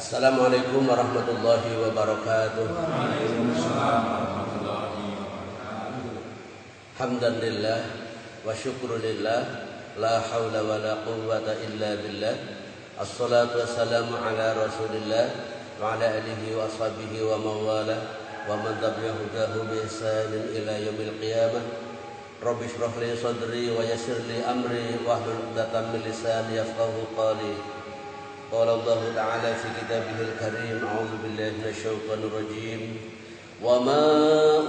Assalamualaikum warahmatullahi wabarakatuh. Waalaikumsalam warahmatullahi wabarakatuh. Hamdan lillah wa syukru lillah, la haula wa la quwwata illa billah. Assalatu wassalamu ala rasulillah wa ala alihi wa ashabihi wa mawala wa man tabi'a hudahu bi ihsanin ila yaumil qiyamah. Rabbi shrah li sadri wa yassir li amri wa hlul 'uqdatam min lisani yafqahu qawli. قال الله تعالى في كتابه الكريم أعوذ بالله من الشيطان الرجيم وما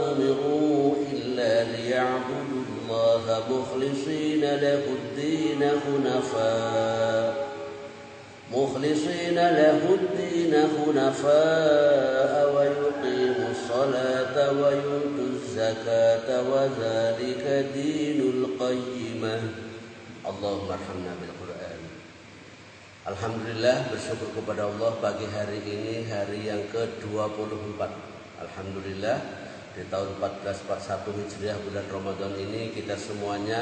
أمروا إلا ليعبدوا الله مخلصين له الدين حنفاء ويقيموا الصلاة ويؤتوا الزكاة وذلك دين القيمة اللهم ارحمنا بالقرآن. Alhamdulillah, bersyukur kepada Allah pagi hari ini, hari yang ke-24. Alhamdulillah, di tahun 1441 Hijriah bulan Ramadan ini kita semuanya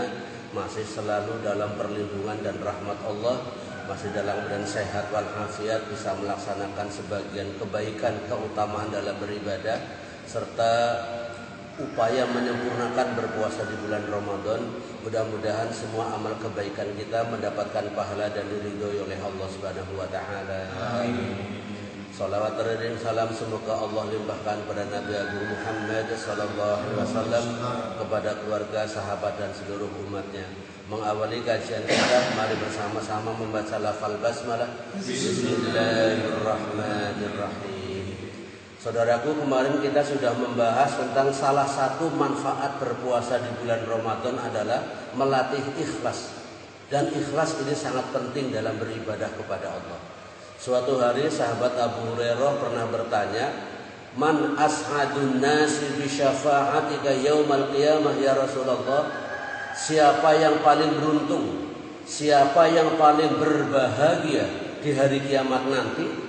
masih selalu dalam perlindungan dan rahmat Allah, masih dalam keadaan sehat walafiat, bisa melaksanakan sebagian kebaikan, keutamaan dalam beribadah, serta upaya menyempurnakan berpuasa di bulan Ramadan. Mudah-mudahan semua amal kebaikan kita mendapatkan pahala dan diridhoi oleh Allah Subhanahu wa taala. Amin. Salawat dan salam semoga Allah limpahkan kepada Nabi Agung Muhammad sallallahu alaihi wasallam, kepada keluarga, sahabat dan seluruh umatnya. Mengawali kajian kita, mari bersama-sama membaca lafal basmalah. Bismillahirrahmanirrahim. Saudaraku, kemarin kita sudah membahas tentang salah satu manfaat berpuasa di bulan Ramadan adalah melatih ikhlas. Dan ikhlas ini sangat penting dalam beribadah kepada Allah. Suatu hari sahabat Abu Hurairah pernah bertanya, "Man as'adun nasi bi syafa'atika yaumal qiyamah ya Rasulullah?" Siapa yang paling beruntung? Siapa yang paling berbahagia di hari kiamat nanti?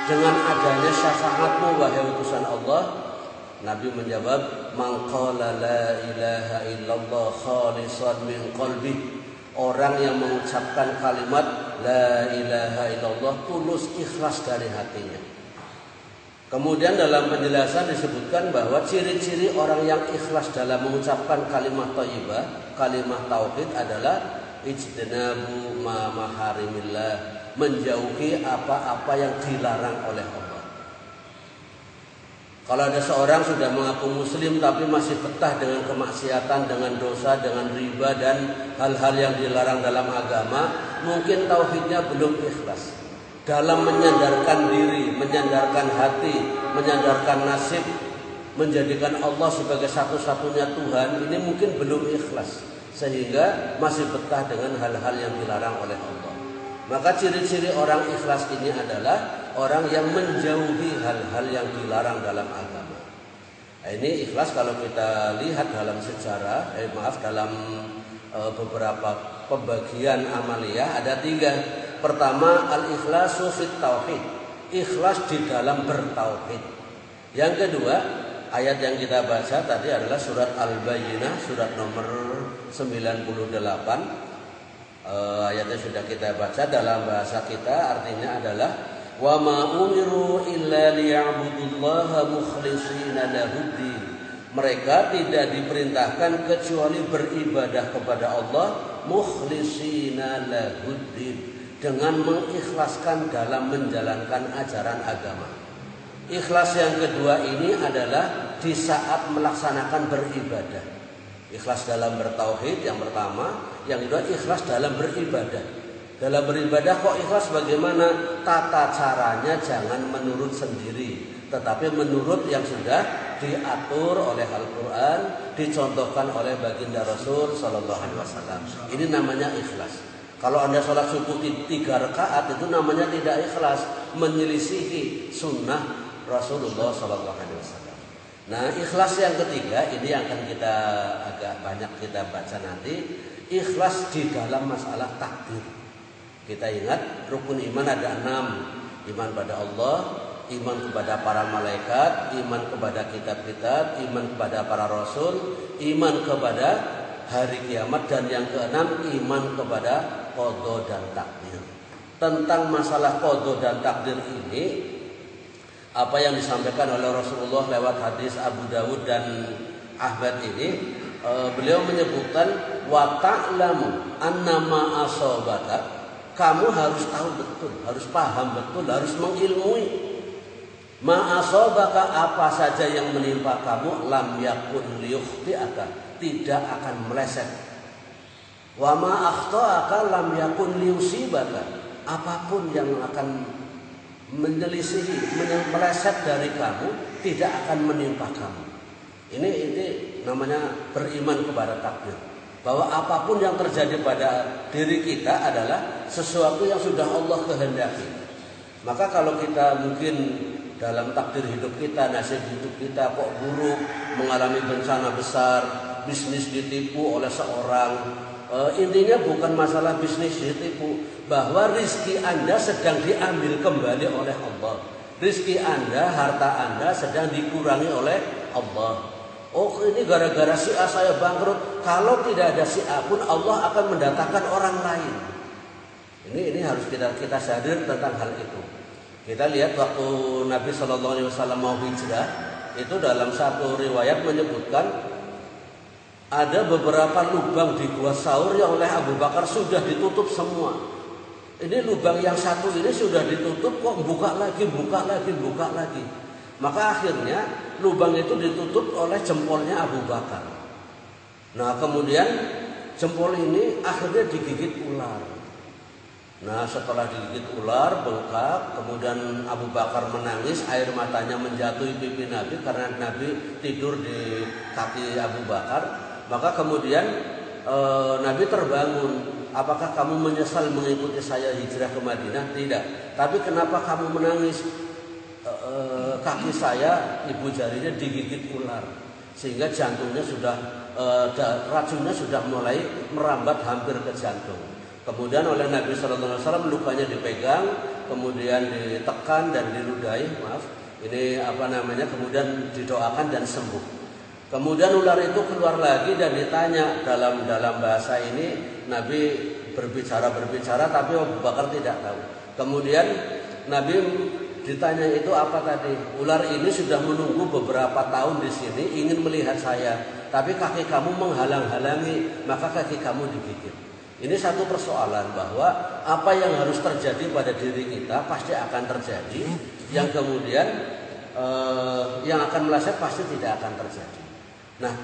Dengan adanya syafaatmu wahai utusan Allah. Nabi menjawab, man qala la ilaha illallah khalisan min qalbi. Orang yang mengucapkan kalimat la ilaha illallah tulus ikhlas dari hatinya. Kemudian dalam penjelasan disebutkan bahwa ciri-ciri orang yang ikhlas dalam mengucapkan kalimat thayyibah, kalimat tauhid adalah ijtinabu ma maharimillah, menjauhi apa-apa yang dilarang oleh Allah. Kalau ada seorang sudah mengaku muslim tapi masih betah dengan kemaksiatan, dengan dosa, dengan riba dan hal-hal yang dilarang dalam agama, mungkin tauhidnya belum ikhlas. Dalam menyandarkan diri, menyandarkan hati, menyandarkan nasib, menjadikan Allah sebagai satu-satunya Tuhan, ini mungkin belum ikhlas, sehingga masih betah dengan hal-hal yang dilarang oleh Allah. Maka ciri-ciri orang ikhlas ini adalah orang yang menjauhi hal-hal yang dilarang dalam agama. Nah, ini ikhlas kalau kita lihat dalam sejarah, dalam beberapa pembagian amaliyah ada 3. Pertama, al-ikhlasu fit tauhid, ikhlas di dalam bertauhid. Yang kedua, ayat yang kita baca tadi adalah surat Al-Bayyinah, surat nomor 98. Ayatnya sudah kita baca dalam bahasa kita, artinya adalah wa ma umiru illa liya'budullaha mukhlishina lahuddin. Mereka tidak diperintahkan kecuali beribadah kepada Allah mukhlishina lahuddin, dengan mengikhlaskan dalam menjalankan ajaran agama. Ikhlas yang kedua ini adalah di saat melaksanakan beribadah. Ikhlas dalam bertauhid yang pertama, yang kedua ikhlas dalam beribadah. Dalam beribadah kok ikhlas bagaimana? Tata caranya jangan menurut sendiri, tetapi menurut yang sudah diatur oleh Al-Quran, dicontohkan oleh baginda Rasul Sallallahu Alaihi Wasallam. Ini namanya ikhlas. Kalau Anda sholat subuh 3 rakaat itu namanya tidak ikhlas, menyelisihi sunnah Rasulullah Sallallahu Alaihi Wasallam. Nah, ikhlas yang ketiga ini yang akan kita agak banyak kita baca nanti, ikhlas di dalam masalah takdir. Kita ingat rukun iman ada 6. Iman pada Allah, iman kepada para malaikat, iman kepada kitab-kitab, iman kepada para rasul, iman kepada hari kiamat, dan yang keenam iman kepada qada dan takdir. tentang masalah qada dan takdir ini, apa yang disampaikan oleh Rasulullah lewat hadis Abu Dawud dan Ahmad ini, beliau menyebutkan wa ta'lamu annama asabaka, kamu harus tahu betul, harus paham betul, harus mengilmui. Ma asabaka, apa saja yang menimpa kamu, lam yakun liyukhti'aka, tidak akan meleset. Wa ma akhta'aka lam yakun liyusibaka, apapun yang akan menyelisihi, meleset dari kamu tidak akan menimpa kamu. Ini namanya beriman kepada takdir. Bahwa apapun yang terjadi pada diri kita adalah sesuatu yang sudah Allah kehendaki. Maka kalau kita mungkin dalam takdir hidup kita, nasib hidup kita kok buruk, mengalami bencana besar, bisnis ditipu oleh seorang, intinya bukan masalah bisnis ditipu, bahwa rizki Anda sedang diambil kembali oleh Allah. Rizki Anda, harta Anda sedang dikurangi oleh Allah. Oh, ini gara-gara si A saya bangkrut. Kalau tidak ada si A pun Allah akan mendatangkan orang lain. Ini harus kita sadar tentang hal itu. Kita lihat waktu Nabi SAW mau hijrah, itu dalam satu riwayat menyebutkan ada beberapa lubang di Gua Saur yang oleh Abu Bakar sudah ditutup semua. Ini lubang yang satu ini sudah ditutup, kok buka lagi. Maka akhirnya lubang itu ditutup oleh jempolnya Abu Bakar. Nah, kemudian jempol ini akhirnya digigit ular. Nah, setelah digigit ular, bengkak, kemudian Abu Bakar menangis, air matanya menjatuhi pipi Nabi karena Nabi tidur di kaki Abu Bakar. Maka kemudian Nabi terbangun. Apakah kamu menyesal mengikuti saya hijrah ke Madinah? Tidak. Tapi kenapa kamu menangis? Kaki saya, ibu jarinya digigit ular, sehingga jantungnya sudah racunnya sudah mulai merambat hampir ke jantung. Kemudian oleh Nabi SAW lukanya dipegang, kemudian ditekan dan diludahi, kemudian didoakan dan sembuh. Kemudian ular itu keluar lagi dan ditanya dalam bahasa ini, Nabi berbicara tapi Abu Bakar tidak tahu. Kemudian Nabi ditanya, itu apa tadi? Ular ini sudah menunggu beberapa tahun di sini, ingin melihat saya, tapi kaki kamu menghalang-halangi, maka kaki kamu digigit. Ini satu persoalan bahwa apa yang harus terjadi pada diri kita pasti akan terjadi, yang kemudian yang akan meleset pasti tidak akan terjadi. Nah,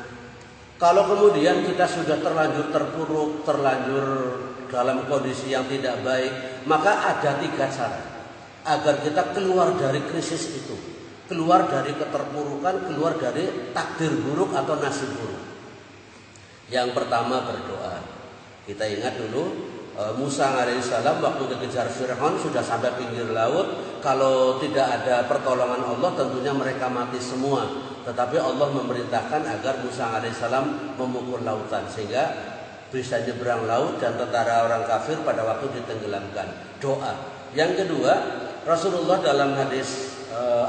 kalau kemudian kita sudah terlanjur terpuruk, terlanjur dalam kondisi yang tidak baik, maka ada 3 cara agar kita keluar dari krisis itu, keluar dari keterpurukan, keluar dari takdir buruk atau nasib buruk. Yang pertama, berdoa. Kita ingat dulu Musa alaihissalam waktu dikejar Fir'aun sudah sampai pinggir laut. Kalau tidak ada pertolongan Allah tentunya mereka mati semua. Tetapi Allah memerintahkan agar Musa alaihissalam memukul lautan sehingga bisa nyebrang laut dan tentara orang kafir pada waktu ditenggelamkan. Doa. Yang kedua, Rasulullah dalam hadis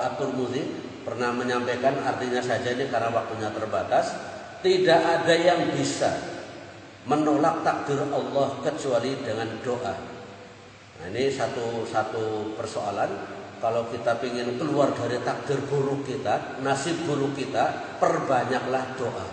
At-Tirmidzi pernah menyampaikan, artinya saja ini karena waktunya terbatas, tidak ada yang bisa menolak takdir Allah kecuali dengan doa. Nah, ini satu persoalan. Kalau kita ingin keluar dari takdir buruk kita, nasib buruk kita, perbanyaklah doa.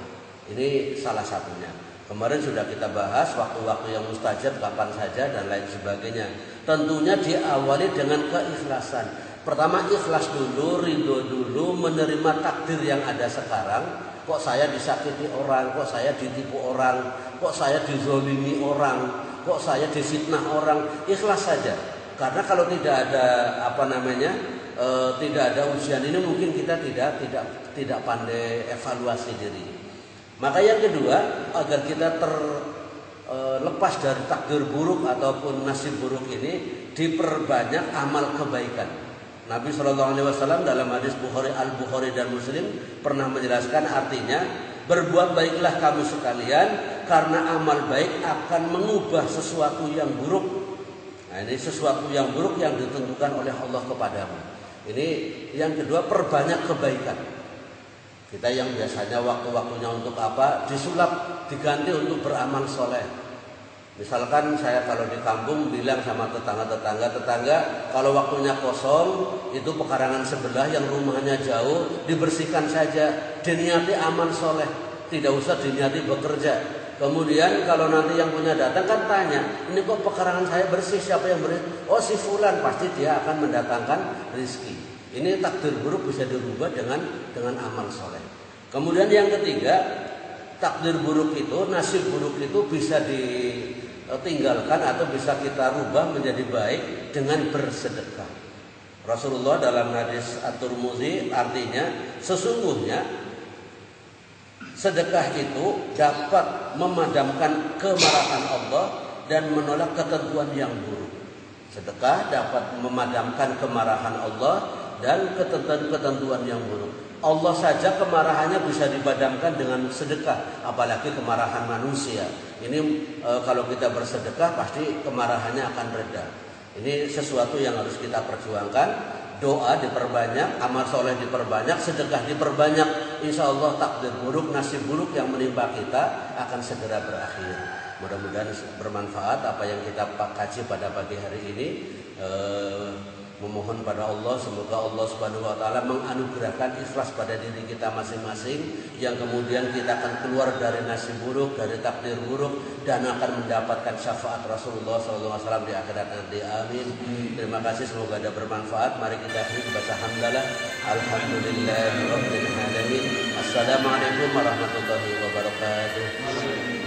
Ini salah satunya. Kemarin sudah kita bahas waktu-waktu yang mustajab kapan saja dan lain sebagainya. Tentunya diawali dengan keikhlasan. Pertama ikhlas dulu, ridho dulu, menerima takdir yang ada sekarang. Kok saya disakiti orang, kok saya ditipu orang, kok saya dizolimi orang, kok saya difitnah orang. Ikhlas saja. Karena kalau tidak ada tidak ada ujian ini, mungkin kita tidak pandai evaluasi diri. Maka yang kedua, agar kita terlepas dari takdir buruk ataupun nasib buruk ini, diperbanyak amal kebaikan. Nabi SAW dalam hadis Al-Bukhari dan Muslim pernah menjelaskan, artinya berbuat baiklah kamu sekalian, karena amal baik akan mengubah sesuatu yang buruk. Nah, ini sesuatu yang buruk yang ditentukan oleh Allah kepadamu. Ini yang kedua, perbanyak kebaikan. Kita yang biasanya waktu-waktunya untuk apa? Disulap, diganti untuk beramal soleh. Misalkan saya kalau di kampung bilang sama tetangga kalau waktunya kosong itu pekarangan sebelah yang rumahnya jauh dibersihkan saja, diniati aman soleh, tidak usah diniati bekerja. Kemudian kalau nanti yang punya datang kan tanya, ini kok pekarangan saya bersih, siapa yang bersih? Oh si fulan, pasti dia akan mendatangkan rezeki. Ini takdir buruk bisa dirubah dengan amal soleh. Kemudian yang ketiga, takdir buruk itu, nasib buruk itu bisa ditinggalkan atau bisa kita rubah menjadi baik dengan bersedekah. Rasulullah dalam hadis At-Tirmidzi artinya sesungguhnya sedekah itu dapat memadamkan kemarahan Allah dan menolak ketentuan yang buruk. Sedekah dapat memadamkan kemarahan Allah dan ketentuan yang buruk. Allah saja kemarahannya bisa dipadamkan dengan sedekah, apalagi kemarahan manusia. Ini kalau kita bersedekah pasti kemarahannya akan reda. Ini sesuatu yang harus kita perjuangkan. Doa diperbanyak, amal soleh diperbanyak, sedekah diperbanyak. Insya Allah takdir buruk, nasib buruk yang menimpa kita akan segera berakhir. Mudah-mudahan bermanfaat apa yang kita kaji pada pagi hari ini. Memohon pada Allah semoga Allah Subhanahu wa taala menganugerahkan ikhlas pada diri kita masing-masing, yang kemudian kita akan keluar dari nasib buruk, dari takdir buruk, dan akan mendapatkan syafaat Rasulullah SAW di akhirat nanti. Amin. Terima kasih, semoga ada bermanfaat. Mari kita akhiri baca hamdalah. Alhamdulillahirabbil alamin. Assalamualaikum warahmatullahi wabarakatuh.